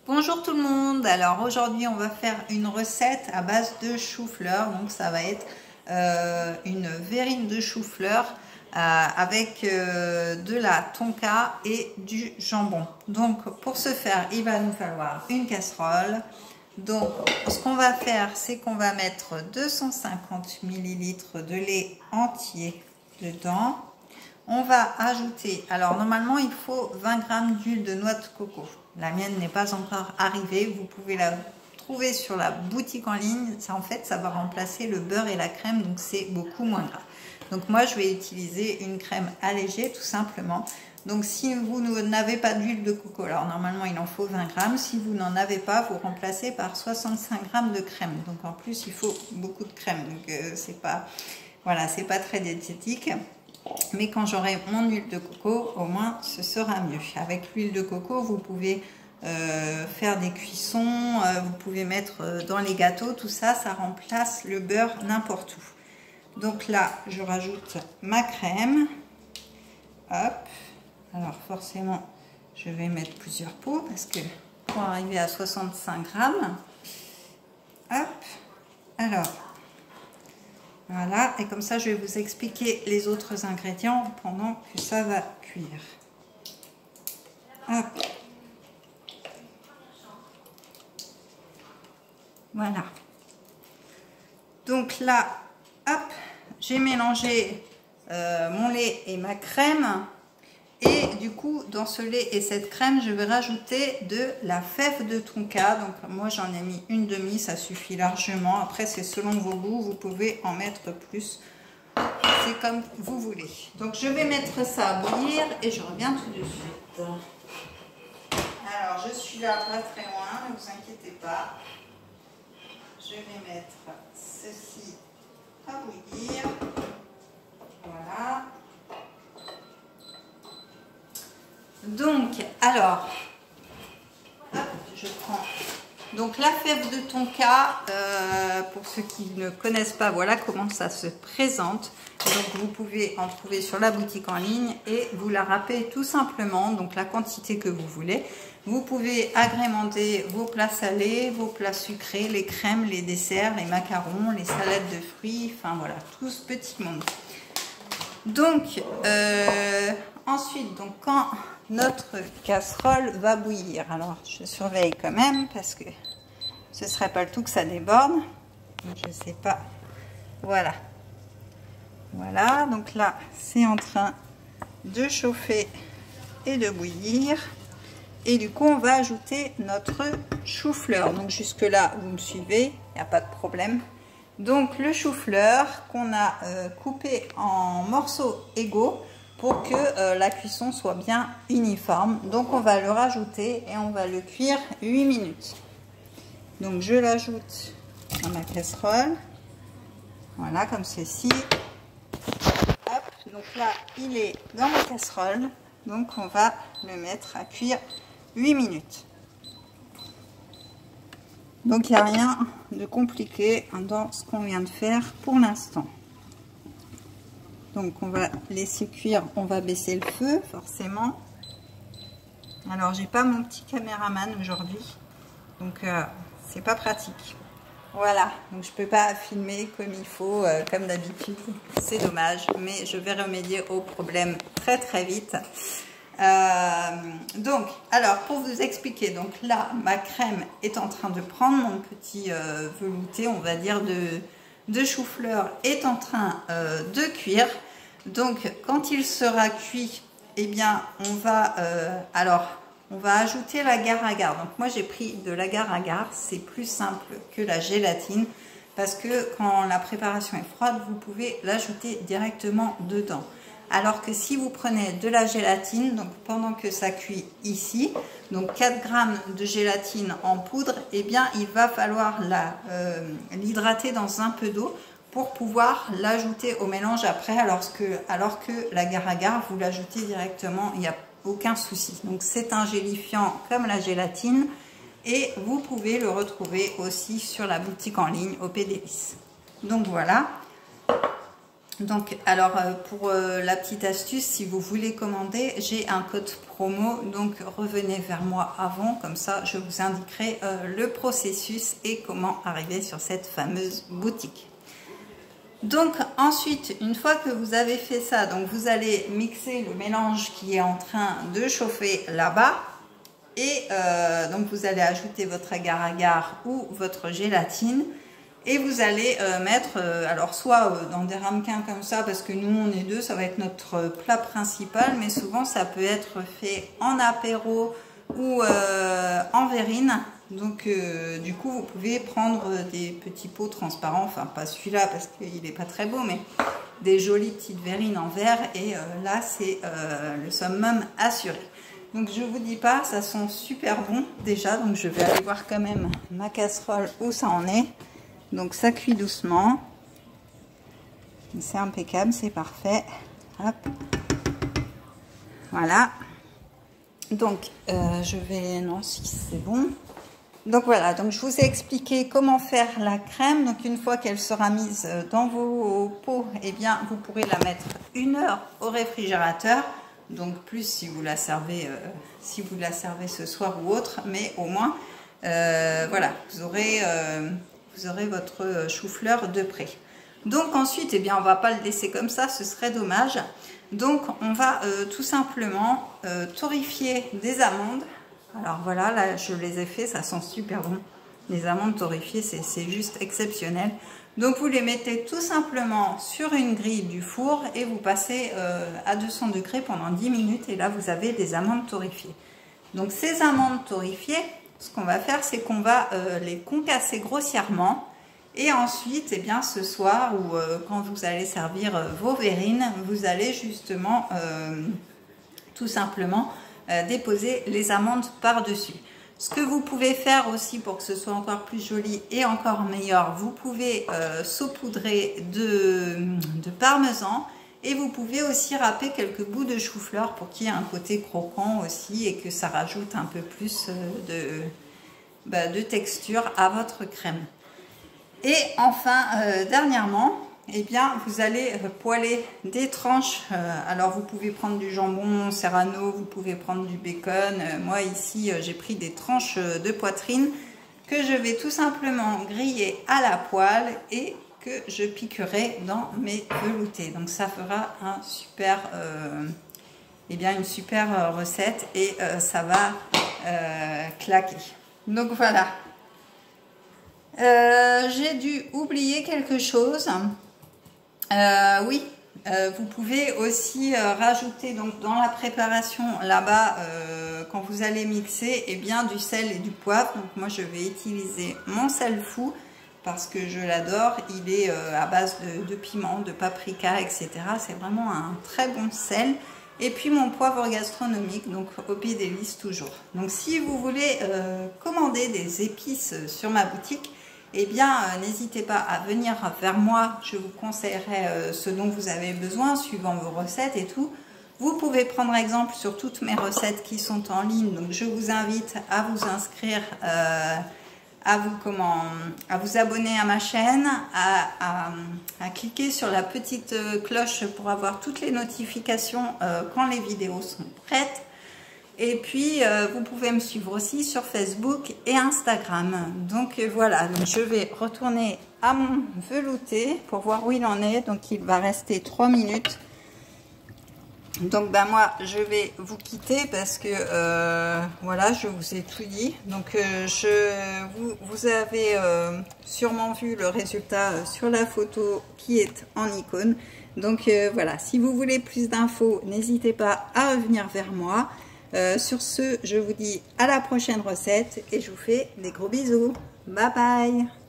Bonjour tout le monde, alors aujourd'hui on va faire une recette à base de chou-fleur, donc ça va être une verrine de chou-fleur avec de la tonka et du jambon. Donc pour ce faire il va nous falloir une casserole. Donc ce qu'on va faire c'est qu'on va mettre 250 ml de lait entier dedans. On va ajouter, alors normalement il faut 20 g d'huile de noix de coco. La mienne n'est pas encore arrivée, vous pouvez la trouver sur la boutique en ligne. Ça, en fait, ça va remplacer le beurre et la crème, donc c'est beaucoup moins gras. Donc moi je vais utiliser une crème allégée tout simplement. Donc si vous n'avez pas d'huile de coco, alors normalement il en faut 20 g. Si vous n'en avez pas, vous remplacez par 65 g de crème. Donc en plus il faut beaucoup de crème, donc c'est pas, voilà, c'est pas très diététique. Mais quand j'aurai mon huile de coco, au moins ce sera mieux. Avec l'huile de coco, vous pouvez faire des cuissons, vous pouvez mettre dans les gâteaux, tout ça, ça remplace le beurre n'importe où. Donc là, je rajoute ma crème. Hop. Alors forcément, je vais mettre plusieurs pots parce que pour arriver à 65 g. Hop. Alors. Voilà, et comme ça je vais vous expliquer les autres ingrédients pendant que ça va cuire. Hop. Voilà. Donc là, hop, j'ai mélangé mon lait et ma crème. Et du coup, dans ce lait et cette crème, je vais rajouter de la fève de tonka. Donc moi, j'en ai mis une demi, ça suffit largement. Après, c'est selon vos goûts, vous pouvez en mettre plus. C'est comme vous voulez. Donc je vais mettre ça à bouillir et je reviens tout de suite. Alors, je suis là pas très loin, ne vous inquiétez pas. Je vais mettre ceci à bouillir. Voilà. Donc, alors, hop, je prends donc la fève de tonka, pour ceux qui ne connaissent pas, voilà comment ça se présente. Donc vous pouvez en trouver sur la boutique en ligne et vous la râpez tout simplement, donc la quantité que vous voulez. Vous pouvez agrémenter vos plats salés, vos plats sucrés, les crèmes, les desserts, les macarons, les salades de fruits, enfin voilà, tout ce petit monde. Donc, ensuite, donc quand notre casserole va bouillir, alors je surveille quand même parce que ce serait pas le tout que ça déborde. Je sais pas. Voilà. Voilà, donc là, c'est en train de chauffer et de bouillir. Et du coup, on va ajouter notre chou-fleur. Donc jusque-là, vous me suivez, il n'y a pas de problème. Donc le chou-fleur qu'on a coupé en morceaux égaux pour que la cuisson soit bien uniforme. Donc on va le rajouter et on va le cuire 8 minutes. Donc je l'ajoute dans ma casserole. Voilà, comme ceci. Hop, donc là il est dans ma casserole. Donc on va le mettre à cuire 8 minutes. Donc il n'y a rien de compliqué dans ce qu'on vient de faire pour l'instant. Donc on va laisser cuire, on va baisser le feu forcément. Alors j'ai pas mon petit caméraman aujourd'hui, donc c'est pas pratique. Voilà, donc je peux pas filmer comme il faut, comme d'habitude. C'est dommage, mais je vais remédier au problème très très vite. Donc, alors pour vous expliquer, donc là ma crème est en train de prendre, mon petit velouté on va dire de chou-fleur est en train de cuire. Donc quand il sera cuit, eh bien on va on va ajouter l'agar-agar. Donc moi j'ai pris de l'agar-agar, c'est plus simple que la gélatine parce que quand la préparation est froide, vous pouvez l'ajouter directement dedans. Alors que si vous prenez de la gélatine, donc pendant que ça cuit ici, donc 4 g de gélatine en poudre, eh bien il va falloir l'hydrater dans un peu d'eau pour pouvoir l'ajouter au mélange après, alors que l'agar-agar, vous l'ajoutez directement, il n'y a aucun souci. Donc c'est un gélifiant comme la gélatine et vous pouvez le retrouver aussi sur la boutique en ligne au Pédélis. Donc voilà. Donc, alors pour la petite astuce, si vous voulez commander, j'ai un code promo, donc revenez vers moi avant, comme ça je vous indiquerai le processus et comment arriver sur cette fameuse boutique. Donc ensuite, une fois que vous avez fait ça, donc vous allez mixer le mélange qui est en train de chauffer là-bas et donc vous allez ajouter votre agar-agar ou votre gélatine. Et vous allez mettre, alors soit dans des ramequins comme ça, parce que nous on est deux, ça va être notre plat principal, mais souvent ça peut être fait en apéro ou en verrine. Donc du coup vous pouvez prendre des petits pots transparents, enfin pas celui-là parce qu'il n'est pas très beau, mais des jolies petites verrines en verre, et là c'est le summum assuré. Donc je vous dis pas, ça sent super bon déjà, donc je vais aller voir quand même ma casserole où ça en est. Donc ça cuit doucement, c'est impeccable, c'est parfait. Hop. Voilà. Donc je vais, non si c'est bon. Donc voilà, donc je vous ai expliqué comment faire la crème. Donc une fois qu'elle sera mise dans vos pots, eh bien vous pourrez la mettre 1 heure au réfrigérateur. Donc plus si vous la servez, ce soir ou autre, mais au moins voilà, vous aurez votre chou-fleur de près. Donc ensuite, eh bien, on va pas le laisser comme ça, ce serait dommage. Donc on va tout simplement torréfier des amandes. Alors voilà, là je les ai fait, ça sent super bon. Les amandes torréfiées, c'est juste exceptionnel. Donc vous les mettez tout simplement sur une grille du four et vous passez à 200 degrés pendant 10 minutes, et là vous avez des amandes torréfiées. Donc ces amandes torréfiées, ce qu'on va faire, c'est qu'on va les concasser grossièrement, et ensuite, eh bien, ce soir ou quand vous allez servir vos verrines, vous allez justement tout simplement déposer les amandes par-dessus. Ce que vous pouvez faire aussi pour que ce soit encore plus joli et encore meilleur, vous pouvez saupoudrer de parmesan, et vous pouvez aussi râper quelques bouts de chou-fleur pour qu'il y ait un côté croquant aussi et que ça rajoute un peu plus de texture à votre crème. Et enfin, dernièrement, eh bien, vous allez poêler des tranches. Alors, vous pouvez prendre du jambon serrano, vous pouvez prendre du bacon. Moi, ici, j'ai pris des tranches de poitrine que je vais tout simplement griller à la poêle et que je piquerai dans mes veloutés. Donc, ça fera un super, une super recette, et ça va claquer. Donc, voilà. J'ai dû oublier quelque chose. Oui, vous pouvez aussi rajouter donc dans la préparation là-bas, quand vous allez mixer, eh bien, du sel et du poivre. Donc moi je vais utiliser mon sel fou parce que je l'adore. Il est à base de piment, de paprika, etc. C'est vraiment un très bon sel. Et puis mon poivre gastronomique, donc au pied des listes toujours. Donc si vous voulez commander des épices sur ma boutique, eh bien, n'hésitez pas à venir vers moi. Je vous conseillerai ce dont vous avez besoin suivant vos recettes et tout. Vous pouvez prendre exemple sur toutes mes recettes qui sont en ligne. Donc, je vous invite à vous inscrire, à vous abonner à ma chaîne, à cliquer sur la petite cloche pour avoir toutes les notifications quand les vidéos sont prêtes. Et puis, vous pouvez me suivre aussi sur Facebook et Instagram. Donc voilà, donc je vais retourner à mon velouté pour voir où il en est. Donc il va rester 3 minutes. Donc ben moi, je vais vous quitter parce que voilà, je vous ai tout dit. Donc vous avez sûrement vu le résultat sur la photo qui est en icône. Donc voilà, si vous voulez plus d'infos, n'hésitez pas à revenir vers moi. Sur ce, je vous dis à la prochaine recette et je vous fais des gros bisous. Bye bye!